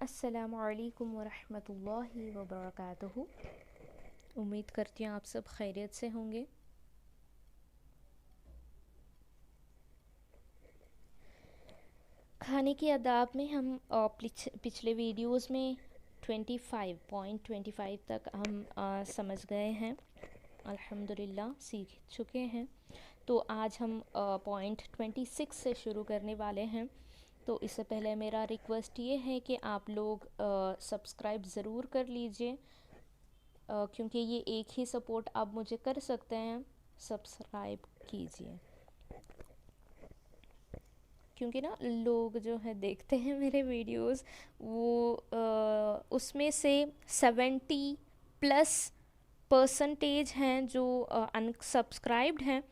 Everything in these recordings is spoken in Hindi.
अस्सलामुअलैकुम वरहमतुल्लाहि वबरकातुहू। उम्मीद करती हूँ आप सब खैरियत से होंगे। खाने की आदाब में हम पिछले वीडियोस में 25.25 तक हम समझ गए हैं, अल्हम्दुलिल्लाह सीख चुके हैं। तो आज हम पॉइंट 26 से शुरू करने वाले हैं। तो इससे पहले मेरा रिक्वेस्ट ये है कि आप लोग सब्सक्राइब ज़रूर कर लीजिए, क्योंकि ये एक ही सपोर्ट आप मुझे कर सकते हैं। सब्सक्राइब कीजिए, क्योंकि ना लोग जो है देखते हैं मेरे वीडियोस, वो उसमें से 70+ % हैं जो अनसब्सक्राइब्ड हैं,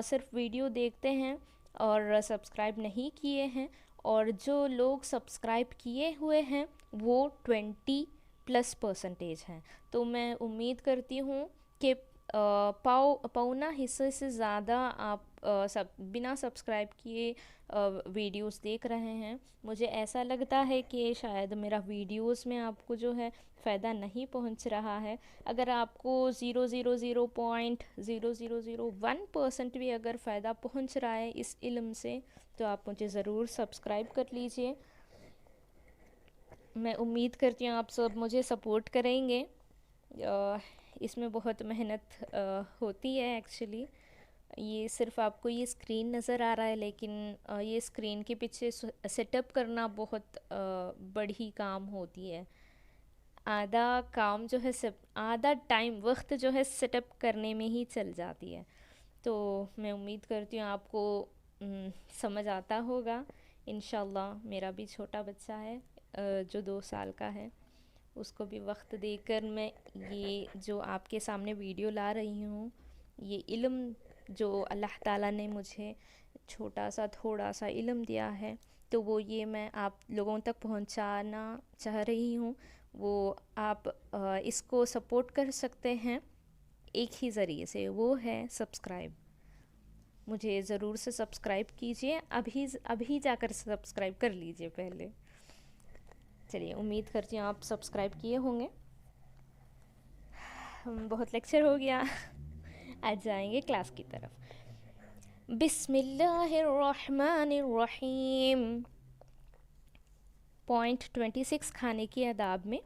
सिर्फ वीडियो देखते हैं और सब्सक्राइब नहीं किए हैं। और जो लोग सब्सक्राइब किए हुए हैं वो 20+% हैं। तो मैं उम्मीद करती हूँ कि पौना हिस्से से ज़्यादा आप सब बिना सब्सक्राइब किए वीडियोस देख रहे हैं। मुझे ऐसा लगता है कि शायद मेरा वीडियोस में आपको जो है फ़ायदा नहीं पहुंच रहा है। अगर आपको 0.0001% भी अगर फ़ायदा पहुंच रहा है इस इल्म से, तो आप मुझे ज़रूर सब्सक्राइब कर लीजिए। मैं उम्मीद करती हूँ आप सब मुझे सपोर्ट करेंगे। इसमें बहुत मेहनत होती है एक्चुअली। ये सिर्फ आपको ये स्क्रीन नज़र आ रहा है, लेकिन ये स्क्रीन के पीछे सेटअप करना बहुत बड़ी काम होती है। आधा काम जो है सब आधा टाइम वक्त जो है सेटअप करने में ही चल जाती है। तो मैं उम्मीद करती हूँ आपको समझ आता होगा इंशाल्लाह। मेरा भी छोटा बच्चा है जो 2 साल का है, उसको भी वक्त देकर मैं ये जो आपके सामने वीडियो ला रही हूँ, ये इल्म जो अल्लाह ताला ने मुझे छोटा सा थोड़ा सा इल्म दिया है, तो वो ये मैं आप लोगों तक पहुंचाना चाह रही हूँ। वो आप इसको सपोर्ट कर सकते हैं एक ही ज़रिए से, वो है सब्सक्राइब। मुझे ज़रूर से सब्सक्राइब कीजिए, अभी अभी जाकर सब्सक्राइब कर लीजिए पहले। चलिए, उम्मीद करती हूँ आप सब्सक्राइब किए होंगे। बहुत लेक्चर हो गया। आज जाएंगे क्लास की तरफ। बिस्मिल्लाहिर्रहमानिर्रहीम। पॉइंट 26 खाने की आदाब में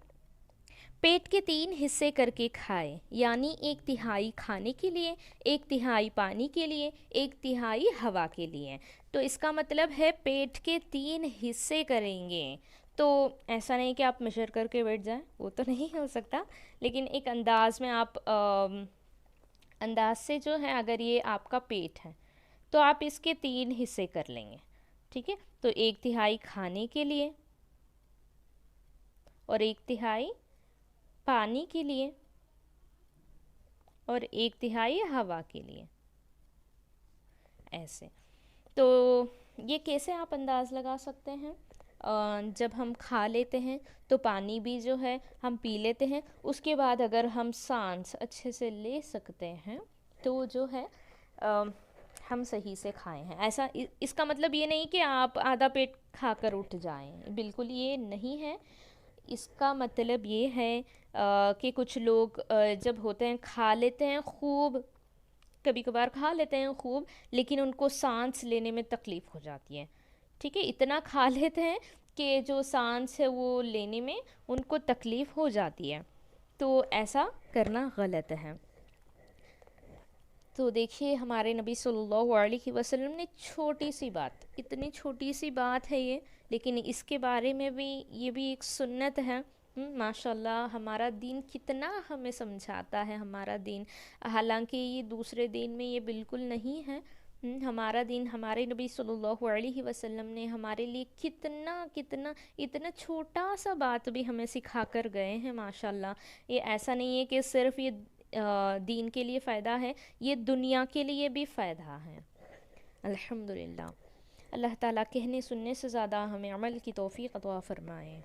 पेट के 3 हिस्से करके खाए, यानी 1/3 खाने के लिए, 1/3 पानी के लिए, 1/3 हवा के लिए। तो इसका मतलब है पेट के 3 हिस्से करेंगे। तो ऐसा नहीं कि आप मेजर करके बैठ जाएं, वो तो नहीं हो सकता, लेकिन एक अंदाज में आप अंदाज से जो है, अगर ये आपका पेट है तो आप इसके 3 हिस्से कर लेंगे। ठीक है, तो 1/3 खाने के लिए और 1/3 पानी के लिए और 1/3 हवा के लिए, ऐसे। तो ये कैसे आप अंदाज़ लगा सकते हैं? जब हम खा लेते हैं तो पानी भी जो है हम पी लेते हैं, उसके बाद अगर हम सांस अच्छे से ले सकते हैं तो जो है हम सही से खाए हैं। ऐसा इसका मतलब ये नहीं कि आप आधा पेट खाकर उठ जाएं, बिल्कुल ये नहीं है। इसका मतलब ये है कि कुछ लोग जब होते हैं खा लेते हैं खूब, कभी कभार खा लेते हैं खूब, लेकिन उनको सांस लेने में तकलीफ़ हो जाती है। ठीक है, इतना खा लेते हैं कि जो सांस है वो लेने में उनको तकलीफ़ हो जाती है। तो ऐसा करना गलत है। तो देखिए, हमारे नबी सल्लल्लाहु अलैहि वसल्लम ने छोटी सी बात, इतनी छोटी सी बात है ये, लेकिन इसके बारे में भी ये भी एक सुन्नत है। माशाल्लाह, हमारा दीन कितना हमें समझाता है, हमारा दीन। हालांकि ये दूसरे दीन में ये बिल्कुल नहीं है। हमारा दीन, हमारे नबी सल्लल्लाहु अलैहि वसल्लम ने हमारे लिए कितना कितना इतना छोटा सा बात भी हमें सिखा कर गए हैं माशाल्लाह। ये ऐसा नहीं है कि सिर्फ ये दीन के लिए फ़ायदा है, ये दुनिया के लिए भी फ़ायदा है। अल्हम्दुलिल्लाह। अल्लाह ताला कहने सुनने से ज़्यादा हमें अमल की तौफ़ीक़ अता फ़रमाए।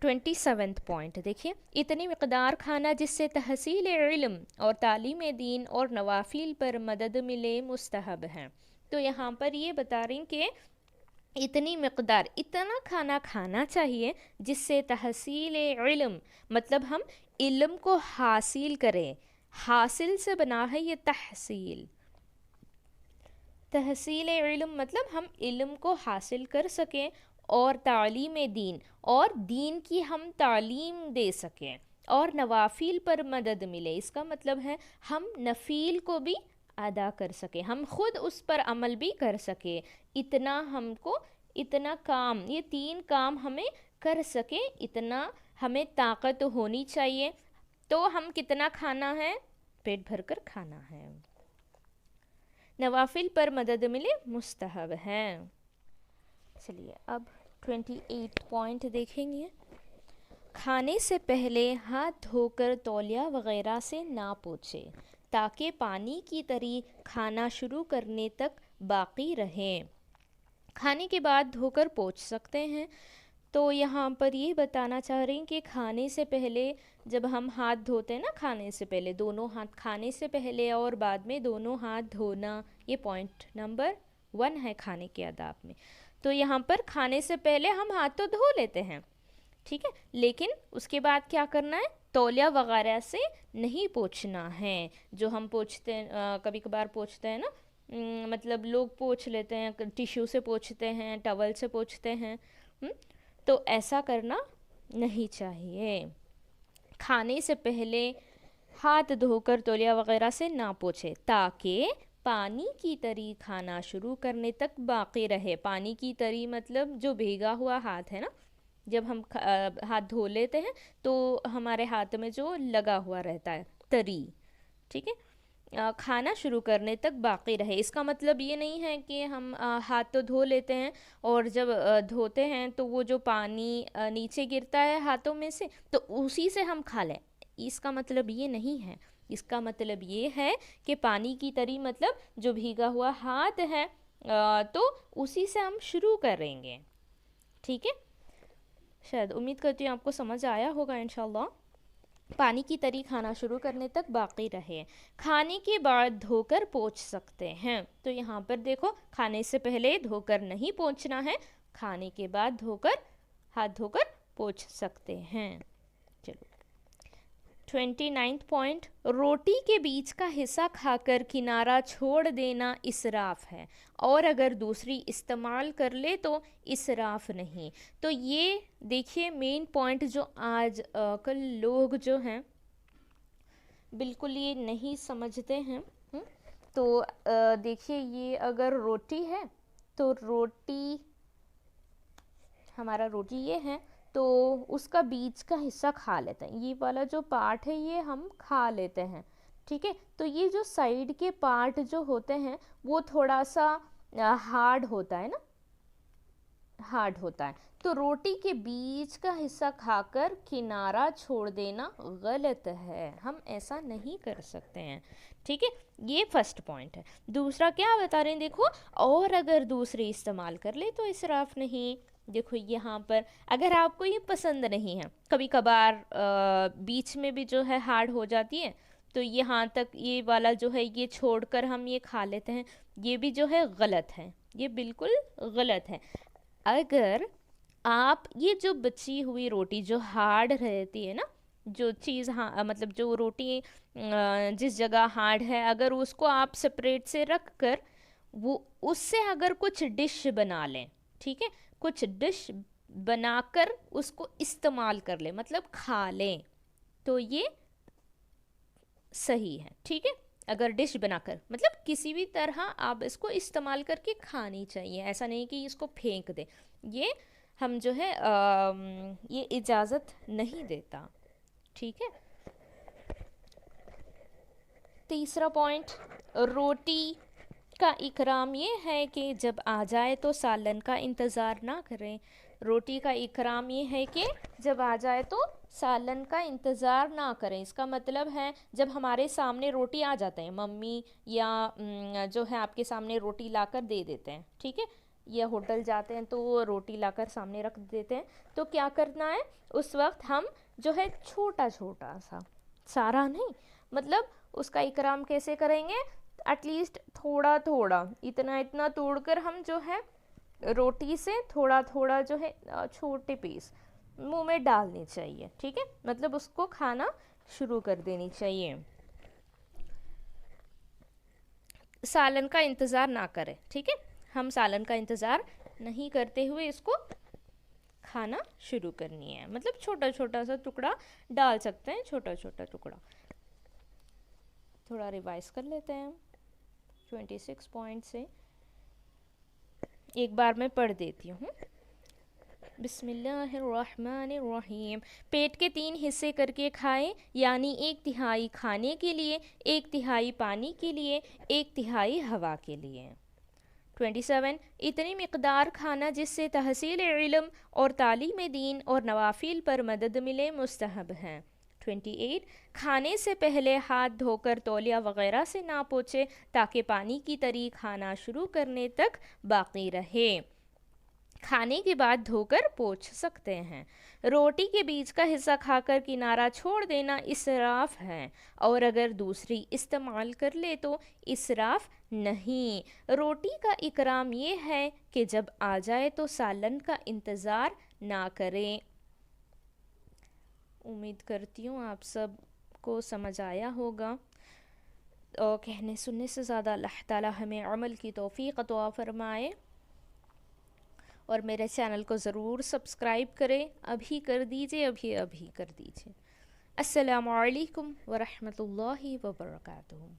27 पॉइंट देखिए, इतनी मकदार खाना जिससे तहसील इल्म और तालीम दीन और नवाफिल पर मदद मिले मुस्तहब हैं। तो यहाँ पर ये बता रही कि इतनी मिकदार, इतना खाना खाना चाहिए जिससे तहसील इल्म, मतलब हम इल्म को हासिल करें। हासिल से बना है ये तहसील। तहसील इल्म मतलब हम इल्म को हासिल कर सकें, और तालीम दीन, और दीन की हम तालीम दे सकें, और नवाफिल पर मदद मिले। इसका मतलब है हम नफील को भी अदा कर सके, हम खुद उस पर अमल भी कर सके। इतना हमको, इतना काम, ये 3 काम हमें कर सके, इतना हमें ताकत होनी चाहिए। तो हम कितना खाना है? पेट भर कर खाना है। नवाफिल पर मदद मिले मुस्तहब है। चलिए अब 28 पॉइंट देखेंगे। खाने से पहले हाथ धोकर तौलिया वगैरह से ना पोंछे, ताकि पानी की तरी खाना शुरू करने तक बाकी रहे। खाने के बाद धोकर पोंछ सकते हैं। तो यहाँ पर ये बताना चाह रही हैं कि खाने से पहले जब हम हाथ धोते हैं ना, खाने से पहले दोनों हाथ, खाने से पहले और बाद में दोनों हाथ धोना, ये पॉइंट नंबर 1 है खाने के आदाब में। तो यहाँ पर खाने से पहले हम हाथ तो धो लेते हैं, ठीक है, लेकिन उसके बाद क्या करना है? तौलिया वगैरह से नहीं पोंछना है। जो हम पोंछते हैं, कभी कभार पोंछते हैं ना, मतलब लोग पोंछ लेते हैं, टिश्यू से पोंछते हैं, टवल से पोंछते हैं। तो ऐसा करना नहीं चाहिए। खाने से पहले हाथ धोकर तौलिया वगैरह से ना पोंछे, ताकि पानी की तरी खाना शुरू करने तक बाकी रहे। पानी की तरी मतलब जो भीगा हुआ हाथ है ना, जब हम हाथ धो लेते हैं तो हमारे हाथ में जो लगा हुआ रहता है तरी, ठीक है, खाना शुरू करने तक बाकी रहे। इसका मतलब ये नहीं है कि हम हाथ तो धो लेते हैं और जब धोते हैं तो वो जो पानी नीचे गिरता है हाथों में से तो उसी से हम खा लें। इसका मतलब ये नहीं है। इसका मतलब ये है कि पानी की तरी मतलब जो भीगा हुआ हाथ है, तो उसी से हम शुरू करेंगे, ठीक है। शायद, उम्मीद करती हूँ आपको समझ आया होगा इंशाल्लाह। पानी की तरी खाना शुरू करने तक बाकी रहे। खाने के बाद धोकर पोंछ सकते हैं। तो यहाँ पर देखो, खाने से पहले धोकर नहीं पोंछना है, खाने के बाद धोकर, हाथ धोकर पोंछ सकते हैं। चलो 29 पॉइंट, रोटी के बीच का हिस्सा खाकर किनारा छोड़ देना इसराफ है, और अगर दूसरी इस्तेमाल कर ले तो इसराफ नहीं। तो ये देखिए मेन पॉइंट जो आज कल लोग जो हैं बिल्कुल ये नहीं समझते हैं। तो देखिए, ये अगर रोटी है तो रोटी, हमारा रोटी ये है तो उसका बीच का हिस्सा खा लेते हैं। ये वाला जो पार्ट है ये हम खा लेते हैं, ठीक है। तो ये जो साइड के पार्ट जो होते हैं वो थोड़ा सा हार्ड होता है ना, हार्ड होता है। तो रोटी के बीच का हिस्सा खाकर किनारा छोड़ देना गलत है, हम ऐसा नहीं कर सकते हैं, ठीक है। ये फर्स्ट पॉइंट है। दूसरा क्या बता रहे हैं देखो, और अगर दूसरी इस्तेमाल कर ले तो इसराफ नहीं। देखो यहाँ पर अगर आपको ये पसंद नहीं है, कभी कभार बीच में भी जो है हार्ड हो जाती है, तो यहाँ तक ये वाला जो है ये छोड़कर हम ये खा लेते हैं, ये भी जो है गलत है, ये बिल्कुल गलत है। अगर आप ये जो बची हुई रोटी जो हार्ड रहती है ना, जो चीज़, हाँ मतलब जो रोटी जिस जगह हार्ड है, अगर उसको आप सेपरेट से रख कर वो उससे अगर कुछ डिश बना लें, ठीक है, कुछ डिश बनाकर उसको इस्तेमाल कर लें, मतलब खा लें, तो ये सही है, ठीक है। अगर डिश बनाकर मतलब किसी भी तरह आप इसको इस्तेमाल करके खानी चाहिए, ऐसा नहीं कि इसको फेंक दें, ये हम जो है ये इजाज़त नहीं देता, ठीक है। तीसरा पॉइंट, रोटी का इकराम ये है कि जब आ जाए तो सालन का इंतज़ार ना करें। रोटी का इकराम ये है कि जब आ जाए तो सालन का इंतज़ार ना करें। इसका मतलब है जब हमारे सामने रोटी आ जाते हैं, मम्मी या जो है आपके सामने रोटी लाकर दे देते हैं, ठीक है, या होटल जाते हैं तो वो रोटी लाकर सामने रख देते हैं, तो क्या करना है उस वक्त हम जो है छोटा छोटा सा, सारा नहीं, मतलब उसका इकराम कैसे करेंगे, एटलीस्ट थोड़ा थोड़ा, इतना इतना तोड़कर हम जो है रोटी से थोड़ा थोड़ा जो है छोटे पीस मुंह में डालनी चाहिए, ठीक है, मतलब उसको खाना शुरू कर देनी चाहिए। सालन का इंतज़ार ना करें, ठीक है, हम सालन का इंतज़ार नहीं करते हुए इसको खाना शुरू करनी है, मतलब छोटा छोटा सा टुकड़ा डाल सकते हैं, छोटा छोटा टुकड़ा। थोड़ा रिवाइज कर लेते हैं हम 26 पॉइंट से, एक बार मैं पढ़ देती हूँ। बिस्मिल्लाहिर्रहमानिर्रहीम। पेट के 3 हिस्से करके खाएं, यानी 1/3 खाने के लिए, 1/3 पानी के लिए, 1/3 हवा के लिए। 27 इतनी मिकदार खाना जिससे तहसील इल्म और तालीम दीन और नवाफिल पर मदद मिले मुस्तहब हैं। 28 खाने से पहले हाथ धोकर तौलिया वगैरह से ना पोंछे ताकि पानी की तरी खाना शुरू करने तक बाकी रहे, खाने के बाद धोकर पोंछ सकते हैं। रोटी के बीच का हिस्सा खाकर किनारा छोड़ देना इसराफ है, और अगर दूसरी इस्तेमाल कर ले तो इसराफ नहीं। रोटी का इकराम ये है कि जब आ जाए तो सालन का इंतज़ार ना करें। उम्मीद करती हूँ आप सब को समझ आया होगा। और कहने सुनने से ज़्यादा अल्लाह ताला हमें अमल की तौफीक अता फरमाए, और मेरे चैनल को ज़रूर सब्सक्राइब करें, अभी कर दीजिए, अभी कर दीजिए। अस्सलामु अलैकुम वरहमतुल्लाहि वबरकातुहू।